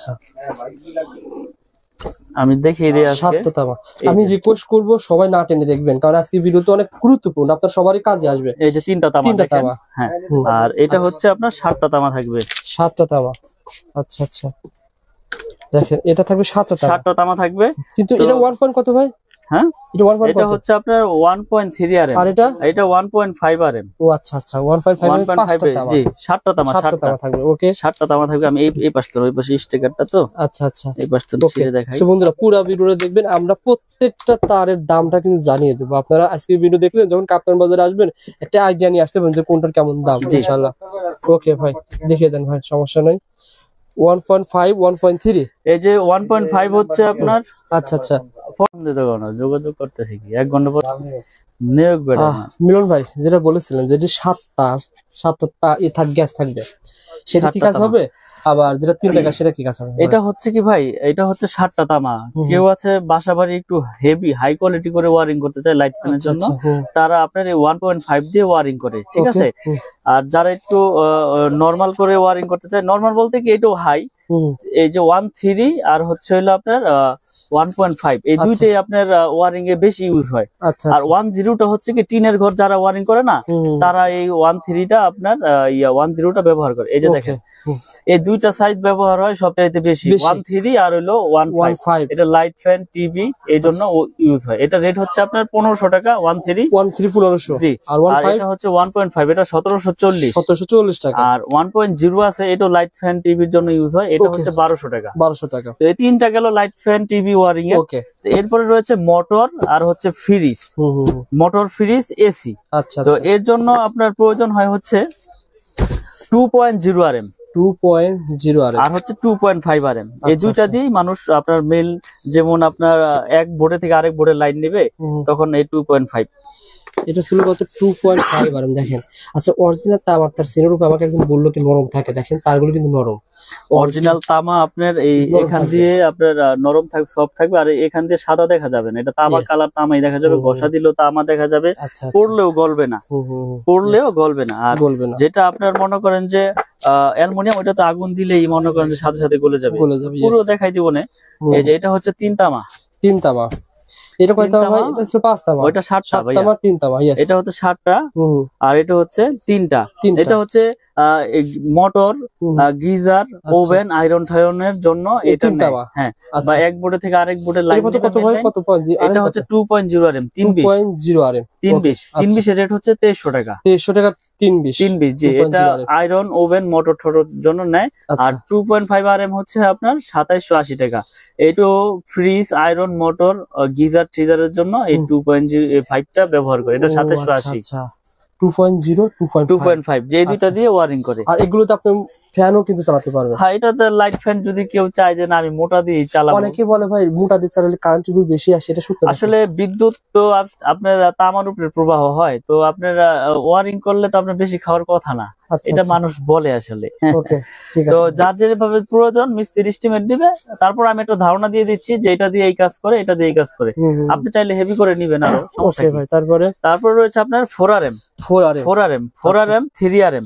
আচ্ছা আমি দেখিয়ে দিই আজকে 7টা তামা। আমি রিকোয়েস্ট করব সবাই না টেনে দেখবেন, কারণ আজকে ভিডিও তো অনেক গুরুত্বপূর্ণ, আপনার সবারই কাজে আসবে। এই যে 3টা তামা, 3টা তামা, হ্যাঁ। আর এটা হচ্ছে আপনার 7টা তামা থাকবে। 7টা তামা, আচ্ছা আচ্ছা। দেখেন এটা থাকবে 7টা তামা, 7টা তামা থাকবে। কিন্তু এটা 1 পয়েন্ট কত ভাই? হ্যাঁ, এটা হচ্ছে আপনার 1.3 আরএম, আর এটা 1.5 আরএম। ও আচ্ছা আচ্ছা, 1.5 জি 7টা তামা, 7টা তামা থাকবে। ওকে, 7টা তামা থাকবে। আমি এই পাশটা, ওই পাশে স্টিকারটা তো। আচ্ছা আচ্ছা, এই পাশটা ছিঁড়ে দেখাই। সো বন্ধুরা পুরো ভিডিওটা দেখবেন, আমরা প্রত্যেকটা তারের দামটা কিন্তু জানিয়ে দেব। আপনারা আজকে ভিডিও দেখলেন, যখন কাপ্তান বাজারে আসবেন একটা আইডিয়া নিয়ে আসতে পারেন যে কোনটার কেমন দাম ইনশাআল্লাহ। ওকে ভাই, দেখিয়ে দেন ভাই, সমস্যা নাই। 1.5 1.3, এই যে 1.5 হচ্ছে আপনার। আচ্ছা আচ্ছা, ফোন দিতে কোনো যোগাযোগ করতেছি কি 1 ঘন্টা পর নিয়োগ বেড়ে না। মিলন ভাই যেটা বলেছিলেন যে 7টা গ্যাস থাকবে, সেটা কি কাজ হবে? আবার যেটা 3টা গ্যাস সেটা কি কাজ হবে? এটা হচ্ছে কি ভাই, এটা হচ্ছে 7টা তামা। কেউ আছে বাসা বাড়ি একটু হেভি হাই কোয়ালিটি করে ওয়ারিং করতে চায় লাইট ফ্যানের জন্য, তারা আপনার এই 1.5 দিয়ে ওয়ারিং করে, ঠিক আছে। আর যারা একটু নরমাল করে ওয়ারিং করতে চায়, নরমাল বলতে কি এটাও হাই, এই যে 1.3 আর হচ্ছে হলো আপনার 1.5, এই দুইটাই আপনার ওয়ারিং এ বেশি ইউজ হয়। আর 1.0টা হচ্ছে কি টিনের ঘর যারা ওয়ারিং করে না, তারা এই 1.3টা আপনার 1.0টা ব্যবহার করে। এই যে দেখেন এই দুইটা সাইজ ব্যবহার হয় সবচাইতে বেশি, 1.3 আর হলো 1.5। এটা লাইট ফ্যান টিভি এই জন্য ইউজ হয়। এটা রেট হচ্ছে আপনার 1500 টাকা। 1.3 1500, জি। আর এটা হচ্ছে 1.5, এটা 1740 টাকা। আর 1.0 আছে, এটা লাইট ফ্যান টিভির জন্য ইউজ হয়, এটা হচ্ছে 1200 টাকা। তো এই তিনটা গেল লাইট ফ্যান টিভি ওয়ারিং এর। এরপরে রয়েছে মোটর আর হচ্ছে ফ্রিজ, মোটর ফ্রিজ এসি। আচ্ছা, তো এর জন্য আপনার প্রয়োজন হয় হচ্ছে 2.0 আরএম, 2.0 আরএম আর হচ্ছে 2.5 আরএম। এই দুইটা দিয়েই মানুষ আপনার মেল, যেমন আপনার এক বোর্ডে থেকে আরেক বোর্ডে লাইন নেবে, তখন এই 2.5। এটা ছিল কত? 2.5 আরএম। দেখেন, আচ্ছা অরিজিনাল তামার তার সিনের উপর আমাকে একজন বললো কি নরম থাকে, দেখেন তারগুলো কিন্তু নরম। অরিজিনাল তামা আপনার এই এখান দিয়ে আপনার নরম থাকবে, সফট থাকবে, আর এখান দিয়ে সাদা দেখা যাবে না। এটা তামা কালার তামাই দেখা যাবে, ঘষা দিলেও তামা দেখা যাবে, পড়লেও গলবে না, আর যেটা আপনার মনে করেন যে অ্যালুমিনিয়াম, ওটা তো আগুন দিলেই মনে করেন যে সাথে সাথে গলে যাবে, পুরো দেখাই দিব না। এই যে এটা হচ্ছে 3 তামা। এটা কয় তামা ভাই? এটা ছিল 5 তামা। ওইটা 7টা ভাই, 3 তামা। এটা হচ্ছে 7টা, আর এটা হচ্ছে 3টা। এটা হচ্ছে মোটর, গিজার, ওভেন, আয়রন ঠায়রনের জন্য এটা তামা। হ্যাঁ, বা এক বোর্ডে থেকে আরেক বোর্ডে লাইন কত ভাই? কত পয়েন্ট? এটা হচ্ছে 2.0 আরএম, 320 আরএম, 320 এর রেট হচ্ছে 2300 টাকা। 2300 টাকা 320, জি। এটা আয়রন, ওভেন, মোটর ঠোঁটের জন্য নেয়। আর 2.5 আরএম হচ্ছে আপনার 2780 টাকা। এইটো ফ্রিজ, আয়রন, মোটর, গিজার, ট্রিজারের জন্য এই 2.5টা ব্যবহার করে। এটা 2780। 2.5 যে দুইটা দিয়ে ওয়ারিং করে। আর এগুলোতে আপনি ফ্যানও কিন্তু চালাতে পারবেন। হ্যাঁ, এটাতে লাইট ফ্যান যদি কেউ চায় যে না আমি মোটা দিয়ে চালাবো। অনেকে বলে ভাই মোটা দিয়ে চালালে কারেন্ট বিল বেশি আসে, এটা সত্যি? আসলে বিদ্যুৎ তো আপনার তামার উপরে প্রবাহ হয়, তো আপনারা ওয়ারিং করলে তো আপনার বেশি খাওয়ার কথা না, এটা মানুষ বলে আসলে। তো যার যেভাবে প্রয়োজন মিস্ত্রি এস্টিমেট দিবে, তারপর আমি একটা ধারণা দিয়ে দিচ্ছি যে এটা দিয়ে এই কাজ করে, এটা দিয়ে এই কাজ করে। আপনি চাইলে হেভি করে নিবেন আরো, সমস্যা নেই। তারপর রয়েছে আপনার 4 আরএম, 3 আরএম।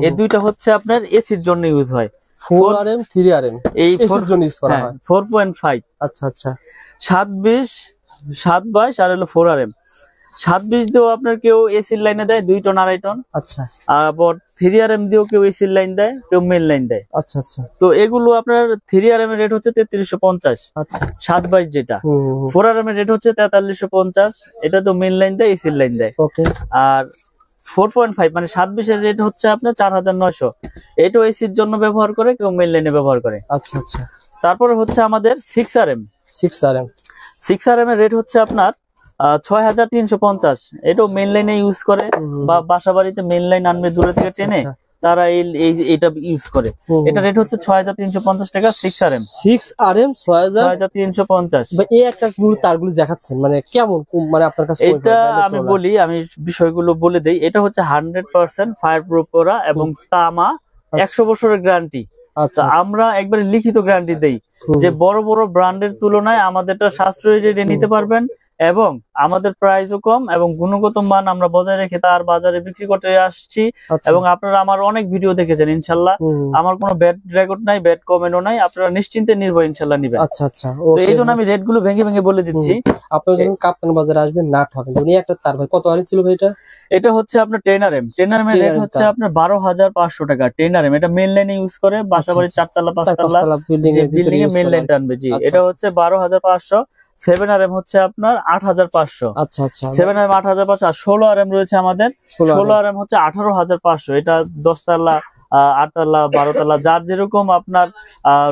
এই দুইটা হচ্ছে আপনার এসির জন্য ইউজ হয়। 4 আরএম 3 আরএম এই এসির জন্য ইউজ করা হয়। 4.5, আচ্ছা আচ্ছা। 720 আর হলো 4 আরএম। 720 দিয়েও আপনার কেউ এসির লাইনে দেয় 2 টন 2.5 টন। আচ্ছা। আবার 3 আরএম দিয়েও কেউ এসির লাইন দেয়, কেউ মেন লাইন দেয়। আচ্ছা আচ্ছা। তো এগুলো আপনার 3 আরএম এর রেট হচ্ছে 3350। আচ্ছা। 722 যেটা। 4 আরএম এর রেট হচ্ছে 4350। এটা তো মেন লাইন দেয়, এসির লাইন দেয়। ওকে। আর 4.5 মানে 720 এর রেট হচ্ছে আপনার 4900। এটা এসির জন্য ব্যবহার করে, কেউ মেন লাইনে ব্যবহার করে। আচ্ছা আচ্ছা। তারপরে হচ্ছে আমাদের 6 আরএম। 6 আরএম এর রেট হচ্ছে আপনার 6350। এটাও মেন লাইনে ইউজ করে, বা বাসা বাড়িতে মেন লাইন আনবে দূরে থেকে টেনে, তারা এটা ইউজ করে। এটা রেট হচ্ছে 6350 টাকা। 6 আরএম 6350। এই একটা তারগুলো দেখাচ্ছেন মানে কেমন, মানে আপনার কাছে? এটা আমি বলি, আমি বিষয়গুলো বলে দেই। এটা হচ্ছে 100% ফায়ার প্রুফ করা এবং তামা, 100 বছরের গ্যারান্টি। আমরা একবারে লিখিত গ্যারান্টি দেই যে বড় বড় ব্র্যান্ডের তুলনায় আমাদেরটা সাশ্রয়ী রেটে নিতে পারবেন, এবং আমাদের প্রাইসও কম এবং গুণগত মান আমরা বজায় রেখে তার বাজারে বিক্রি করতে আসছি। আচ্ছা। এবং আপনারা আমার অনেক ভিডিও দেখেছেন ইনশাল্লাহ, আমার কোনো ব্যাড রেকর্ড নাই, ব্যাড কমেন্টও নাই, আপনারা নিশ্চিন্তে নির্ভয় ইনশাল্লাহ নিবেন। আচ্ছা আচ্ছা, তো এই জন্য আমি রেট গুলো ভেঙে ভেঙে বলে দিচ্ছি। আপনারা যখন কাপ্তান বাজারে আসবেন না ঠকেন। উনি একটা তার ভাই কত আনি ছিল ভাই এটা? এটা হচ্ছে আপনার টেনারেম এর রেট হচ্ছে আপনার 12,500 টাকা। টেনারেম এটা মেইন লাইনে ইউজ করে, বাসাবাড়ির 4তলা 5তলা বিল্ডিং এ মেইন লাইন টানবে। জি, এটা হচ্ছে 12,500। 7RM হচ্ছে আপনার 8,500। আচ্ছা আচ্ছা, 7RM 8,500। আর 16RM রয়েছে আমাদের, 16RM হচ্ছে 18,500। এটা 10তলা 8তলা 12তলা যার যেরকম আপনার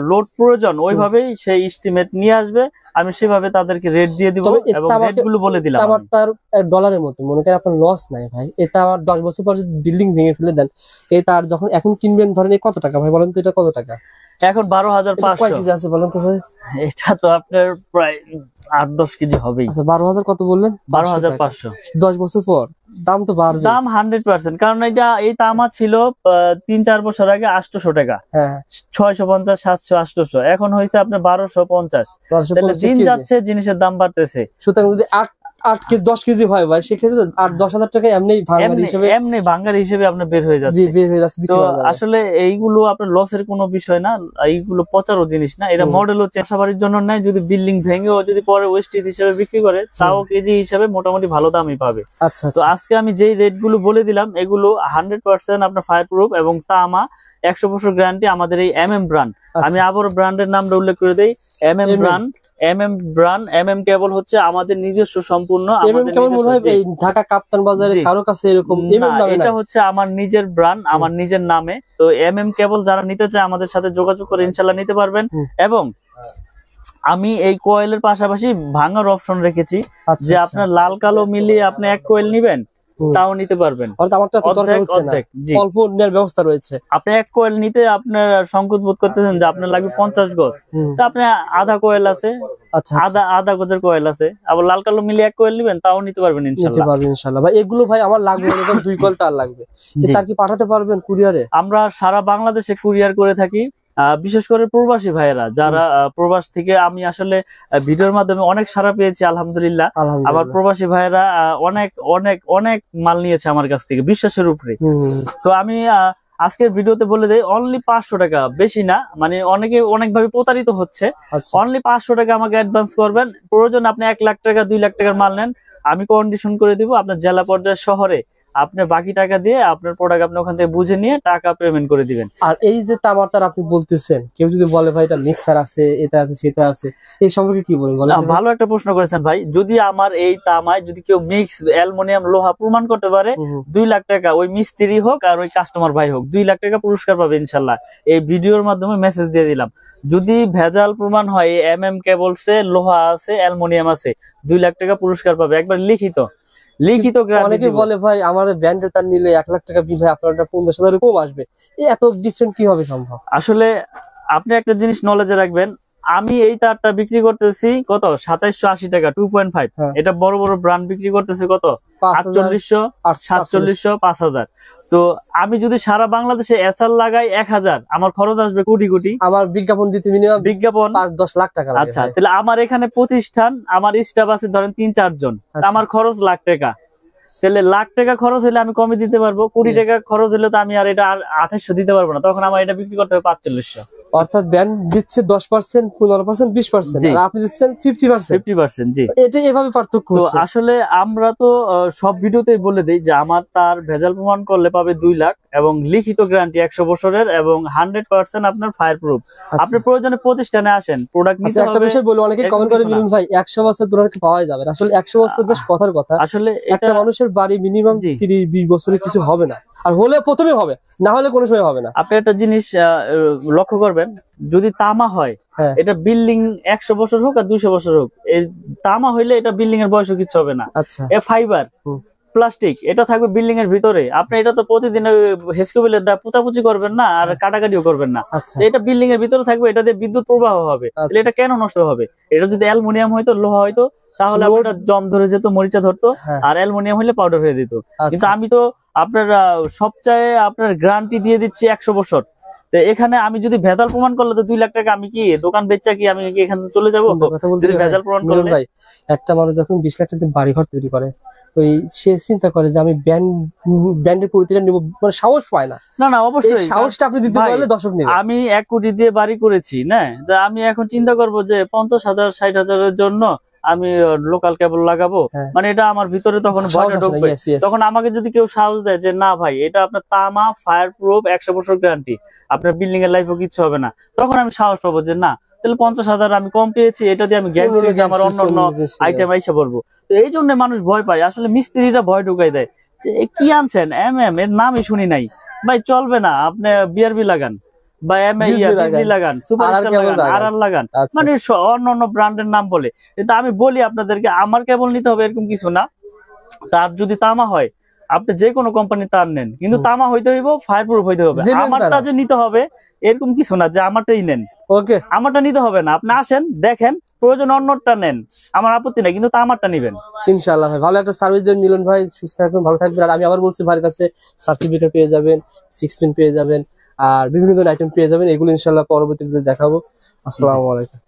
লোড প্রয়োজন ওইভাবেই সেই এস্টিমেট নিয়ে আসবে, আমি সেভাবে তাদেরকে রেট দিয়ে দিব এবং রেট গুলো বলে দিলাম। আমার তার ডলারের মতো মনে করেন আপনার লস নাই ভাই। এটা আমার 10 বছর পর যদি বিল্ডিং ভেঙে ফেলে দেন, এই তার যখন এখন কিনবেন ধরেন এই কত টাকা ভাই বলেন তো? এটা কত টাকা এখন? 12,500। কয় কেজি আছে বলেন তো ভাই? এটা তো আপনার প্রায় 8-10 কেজি হবেই। আচ্ছা, 12,000 কত বললেন? 12,500। 10 বছর পর দাম তো বাড়বে। দাম 100%, কারণ এটা এই তামা ছিল 3-4 বছর আগে 800 টাকা, হ্যাঁ 650, 700, 800। এখন হয়েছে আপনার 1250। তাহলে দিন যাচ্ছে জিনিসের দাম বাড়তেছে। সুতরাং যদি 8 কেজি 10 কেজি হয় ভাই, সেক্ষেত্রে 8-10,000 টাকা এমনি ভাঙার হিসেবে আপনার বের হয়ে যাচ্ছে। তো আসলে এইগুলো আপনার লসের কোনো বিষয় না, এইগুলো পচারও জিনিস না। এটা মডেলও চাষাবাড়ির জন্য নাই। যদি বিল্ডিং ভেঙেও যদি পরে ওয়েস্টেজ হিসেবে বিক্রি করে তাও কেজি হিসেবে মোটামুটি ভালো দামই পাবে। আচ্ছা, তো আজকে আমি যেই রেট গুলো বলে দিলাম এগুলো 100% আপনার ফায়ার প্রুফ এবং তামা 100 বছর গ্যারান্টি আমাদের এই ব্র্যান্ড। আমি আবার ব্র্যান্ডের নামটা উল্লেখ করে দেই, ব্র্যান্ড। কেবল হচ্ছে আমাদের নিজস্ব সম্পূর্ণ, ঢাকা কাপ্তান বাজারে কারো কাছে এরকম এটা হচ্ছে আমার নিজের ব্র্যান্ড, আমার নিজের নামে। তো কেবল যারা নিতে চায় আমাদের সাথে যোগাযোগ করে ইনশাল্লাহ নিতে পারবেন। এবং আমি এই কয়েলের পাশাপাশি ভাঙার অপশন রেখেছি, যে আপনার লাল কালো মিলিয়ে আপনি এক কয়েল নিবেন তাও নিতে পারবেন। অল্প নেওয়ার ব্যবস্থা রয়েছে। আপনি এক কয়েল নিতে আপনার সংকোচ বোধ করতেছেন যে আপনার লাগবে 50 গজ, তো আপনি আধা কয়েল আছে, আধা গজের কয়েল আছে, আবার লাল কালো মিলিয়ে এক কয়েল নিবেন তাও নিতে পারবেন ইনশাআল্লাহ। ভাই এগুলো ভাই আমার লাগবে 2 কয়েল তার লাগবে, তার কি পাঠাতে পারবেন কুরিয়ারে? আমরা সারা বাংলাদেশে কুরিয়ার করে থাকি। বিশেষ করে প্রবাসী ভাইয়েরা যারা প্রবাস থেকে, আমি আসলে ভিডিওর মাধ্যমে অনেক সাড়া পেয়েছি আলহামদুলিল্লাহ। আবার প্রবাসী ভাইয়েরা অনেক অনেক অনেক মাল নিয়েছে আমার কাছ থেকে বিশ্বাসের উপরে। তো আমি আজকের ভিডিওতে বলে দেই, অনলি 500 টাকা, বেশি না। মানে অনেকে অনেকভাবে প্রতারিত হচ্ছে। অনলি 500 টাকা আমাকে অ্যাডভান্স করবেন। প্রয়োজন আপনি 1 লাখ টাকা 2 লাখ টাকার মাল নেন, আমি কন্ডিশন করে দিব আপনার জেলা পর্যায়ে শহরে। আপনি বাকি টাকা দিয়ে আপনার প্রোডাক্ট আপনি ওখান থেকে বুঝে নিয়ে টাকা পেমেন্ট করে দিবেন। আর এই যে তামাটার আপনি বলতেছেন, কেউ যদি বলে ভাই এটা মিক্সার আছে, এটা আছে, সেটা আছে, এই সম্পর্কে কি বলবেন? ভালো একটা প্রশ্ন করেছেন ভাই। যদি আমার এই তামায় যদি কেউ মিক্স অ্যালুমিনিয়াম লোহা প্রমাণ করতে পারে, 2 লাখ টাকা, ওই মিস্ত্রি হোক আর ওই কাস্টমার ভাই হোক, 2 লাখ টাকা পুরস্কার পাবে ইনশাল্লাহ। এই ভিডিওর মাধ্যমে মেসেজ দিয়ে দিলাম। যদি ভেজাল প্রমাণ হয় কেবলসে লোহা আছে, অ্যালুমিনিয়াম আছে, 2 লাখ টাকা পুরস্কার পাবে, একবার লিখিত। অনেকে বলে ভাই আমার ব্র্যান্ডের তার নিলে 1 লাখ টাকা বিল হয়, আপনার 50,000 কম আসবে, এত ডিফারেন্ট কিভাবে সম্ভব? আসলে আপনি একটা জিনিস নলেজে রাখবেন, আমি এই তারটা বিক্রি করতেছি কত 2780 টাকা 2.5। এটা বড় বড় ব্র্যান্ড বিক্রি করতেছে কত 4800, 4700, 5000। তো আমি যদি সারা বাংলাদেশে এসআর লাগাই 1000, আমার খরচ আসবে কোটি কোটি। আমার বিজ্ঞাপন দিতে মিনিমাম বিজ্ঞাপন 5-10 লাখ টাকা লাগে। আচ্ছা, তাহলে আমার এখানে প্রতিষ্ঠান, আমার স্টাফ আছে ধরেন 3-4 জন, আমার খরচ লাখ টাকা। তাহলে লাখ টাকা খরচ হলে আমি কমে দিতে পারবো, কোটি টাকা খরচ হলে তো আমি আর এটা 2800 দিতে পারবো না, তখন আমার এটা বিক্রি করতে হবে 4500। অর্থাৎ ব্র্যান্ড দিচ্ছে 10%, 15%, 20%, আর আপনি দিচ্ছেন 50%। জি, এটা এভাবে পার্থক্য হচ্ছে। আসলে আমরা তো সব ভিডিওতেই বলে দেই যে আমার তার ভেজাল প্রমাণ করলে পাবে 2 লাখ এবং লিখিত গ্যারান্টি 100 বছরের এবং 100% আপনার ফায়ার প্রুফ। আপনি প্রয়োজনে প্রতিষ্ঠানে আসেন, প্রোডাক্ট নিতে হবে। একটা বিষয় বলি, অনেকে কমেন্ট করে মিলন ভাই 100 বছর প্রোডাক্ট পাওয়া যাবে না। আসলে 100 বছর বেশ কথার কথা। আসলে একটা মানুষের বাড়ি মিনিমাম 30-20 বছরের কিছু হবে না, আর হলে প্রথমে হবে, না হলে কোনো সময় হবে না। আপনি একটা জিনিস লক্ষ্য করবেন, যদি তামা হয় এটা বিল্ডিং 100 বছর হোক আর 200 বছর হোক, এই তামা হইলে এটা বিল্ডিং এর বয়সও কিছু হবে না। এ ফাইবার প্লাস্টিক, এটা থাকবে বিল্ডিং এর ভিতরে। আপনি এটা তো প্রতিদিন হেসকেবেলের দা পোচাপুচি করবেন না আর কাটাকাটিও করবেন না, এটা বিল্ডিং এর ভিতরে থাকবে, এটা দিয়ে বিদ্যুৎ প্রবাহ হবে। এটা কেন নষ্ট হবে? এটা যদি অ্যালুমিনিয়াম হয়তো, লোহা হয়তো, তাহলে আপনার জম ধরে যেত, মরিচা ধরতো, আর অ্যালুমিনিয়াম হলে পাউডার হয়ে দিত। কিন্তু আমি তো আপনার সবচেয়ে আপনার গ্যারান্টি দিয়ে দিচ্ছি 100 বছর। তো এখানে আমি যদি ভেজাল প্রমাণ করলে তো 2 লাখ টাকা আমি কি দোকান বেচা কি আমি কি এখানে চলে যাবো? কথা বলতে যদি ভেজাল প্রমাণ মিলন করলে ভাই, একটা মানুষ যখন 20 লাখ টাকা বাড়ি ঘর তৈরি করে, ওই সে চিন্তা করে যে আমি ব্যান্ডের প্রতিটা নিব, মানে সাহস পায় না। না না এই অবশ্যই সাহসটা আপনি দিতে ভাই, পারলে দর্শক নেবে। আমি 1 কোটি দিয়ে বাড়ি করেছি না, তা আমি এখন চিন্তা করব যে 50,000 60,000 এর জন্য আমি লোকাল কেবল লাগাবো, হ্যাঁ। মানে এটা আমার ভিতরে তখন সাহস ভয়টা আসে না, ঢুকবে। yes, yes। তখন আমাকে যদি কেউ সাহস দেয় যে না ভাই এটা আপনার তামা ফায়ার প্রুফ 100 বছর গ্যারান্টি, আপনার বিল্ডিং এর লাইফও কিছু হবে না, তখন আমি সাহস পাবো যে না তাহলে 50,000 আমি কম পেয়েছি, এটা দিয়ে আমি গ্যারান্টি আমার অন্য অন্য আইটেম আইসা পড়বো। তো এই জন্য মানুষ ভয় পায়, আসলে মিস্ত্রিরা ভয় ঢুকাই দেয় যে এ কি আনছেন এর নামই শুনি নাই ভাই, চলবে না, আপনি বিআরবি লাগান বা লাগান, সুপারস্টার লাগান, আরআর লাগান, আচ্ছা। মানে অন্য অন্য ব্র্যান্ডের নাম বলে। কিন্তু আমি বলি আপনাদেরকে আমার কেবল নিতে হবে এরকম কিছু না, তার যদি তামা হয় আপনি যে কোনো কোম্পানি তার নেন, কিন্তু তামা হইতে হইব, ফায়ার প্রুফ হইতে হবে। Genuine আমারটা তারা। যে নিতে হবে এরকম কিছু না যে আমারটাই নেন, ওকে, আমারটা নিতে হবে না, আপনি আসেন দেখেন, প্রয়োজন অন্যটা নেন, আমার আপত্তি নাই, কিন্তু তামারটা নিবেন। ইনশাআল্লাহ ভাই, ভালো একটা সার্ভিস দেন মিলন ভাই, সুস্থ থাকবেন, ভালো থাকবেন। আর আমি আবার বলছি, ভাইয়ের কাছে সার্টিফিকেট পেয়ে যাবেন, 6 পিন পেয়ে যাবেন, আর বিভিন্ন ধরনের আইটেম পেয়ে যাবেন। এগুলো ইনশাআল্লাহ পরবর্তী ভিডিওতে দেখাবো। আসসালামু আলাইকুম।